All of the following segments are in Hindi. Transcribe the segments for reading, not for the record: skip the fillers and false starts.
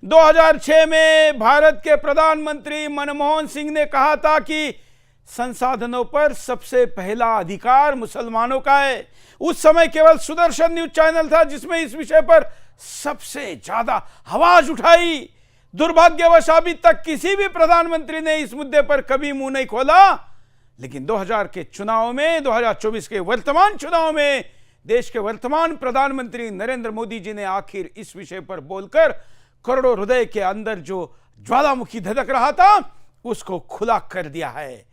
2006 में भारत के प्रधानमंत्री मनमोहन सिंह ने कहा था कि संसाधनों पर सबसे पहला अधिकार मुसलमानों का है। उस समय केवल सुदर्शन न्यूज चैनल था जिसमें इस विषय पर सबसे ज्यादा आवाज उठाई। दुर्भाग्यवश अभी तक किसी भी प्रधानमंत्री ने इस मुद्दे पर कभी मुंह नहीं खोला। लेकिन 2000 के चुनाव में, 2024 के वर्तमान चुनाव में देश के वर्तमान प्रधानमंत्री नरेंद्र मोदी जी ने आखिर इस विषय पर बोलकर करोड़ों हृदय के अंदर जो ज्वालामुखी धधक रहा था उसको खुला कर दिया है।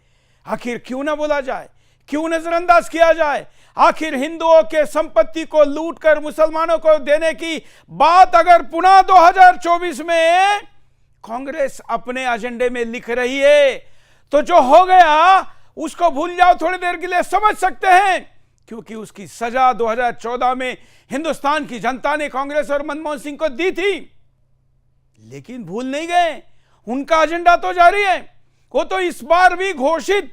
आखिर क्यों ना बोला जाए, क्यों नजरअंदाज किया जाए? आखिर हिंदुओं के संपत्ति को लूटकर मुसलमानों को देने की बात अगर पुनः 2024 में कांग्रेस अपने एजेंडे में लिख रही है तो जो हो गया उसको भूल जाओ, थोड़ी देर के लिए समझ सकते हैं, क्योंकि उसकी सजा 2014 में हिंदुस्तान की जनता ने कांग्रेस और मनमोहन सिंह को दी थी। लेकिन भूल नहीं गए, उनका एजेंडा तो जारी है। वो तो इस बार भी घोषित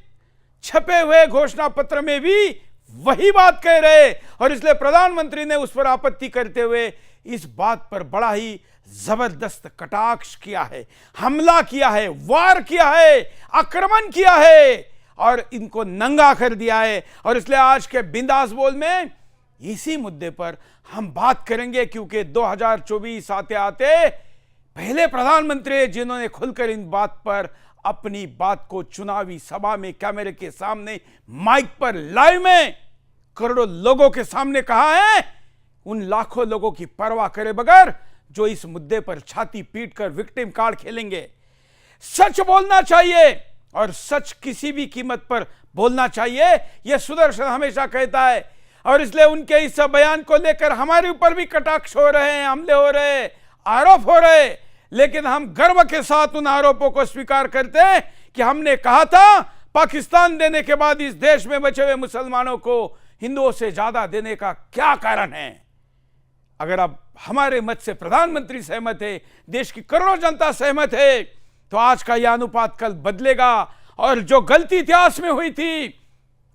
छपे हुए घोषणा पत्र में भी वही बात कह रहे, और इसलिए प्रधानमंत्री ने उस पर आपत्ति करते हुए इस बात पर बड़ा ही जबरदस्त कटाक्ष किया है, हमला किया है, वार किया है, आक्रमण किया है और इनको नंगा कर दिया है। और इसलिए आज के बिंदास बोल में इसी मुद्दे पर हम बात करेंगे, क्योंकि 2024 आते आते पहले प्रधानमंत्री जिन्होंने खुलकर इन बात पर अपनी बात को चुनावी सभा में कैमरे के सामने माइक पर लाइव में करोड़ों लोगों के सामने कहा है, उन लाखों लोगों की परवाह करे बगैर जो इस मुद्दे पर छाती पीटकर विक्टिम कार्ड खेलेंगे। सच बोलना चाहिए और सच किसी भी कीमत पर बोलना चाहिए, यह सुदर्शन हमेशा कहता है। और इसलिए उनके इस बयान को लेकर हमारे ऊपर भी कटाक्ष हो रहे हैं, हमले हो रहे, आरोप हो रहे, लेकिन हम गर्व के साथ उन आरोपों को स्वीकार करते हैं कि हमने कहा था पाकिस्तान देने के बाद इस देश में बचे हुए मुसलमानों को हिंदुओं से ज्यादा देने का क्या कारण है। अगर अब हमारे मत से प्रधानमंत्री सहमत है, देश की करोड़ों जनता सहमत है, तो आज का यह अनुपात कल बदलेगा और जो गलती इतिहास में हुई थी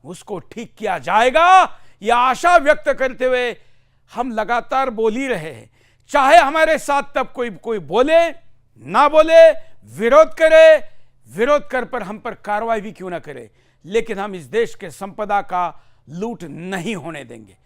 उसको ठीक किया जाएगा। यह आशा व्यक्त करते हुए हम लगातार बोल ही रहे हैं, चाहे हमारे साथ तब कोई बोले ना बोले, विरोध करे, विरोध कर पर हम पर कार्रवाई भी क्यों ना करे, लेकिन हम इस देश के संपदा का लूट नहीं होने देंगे।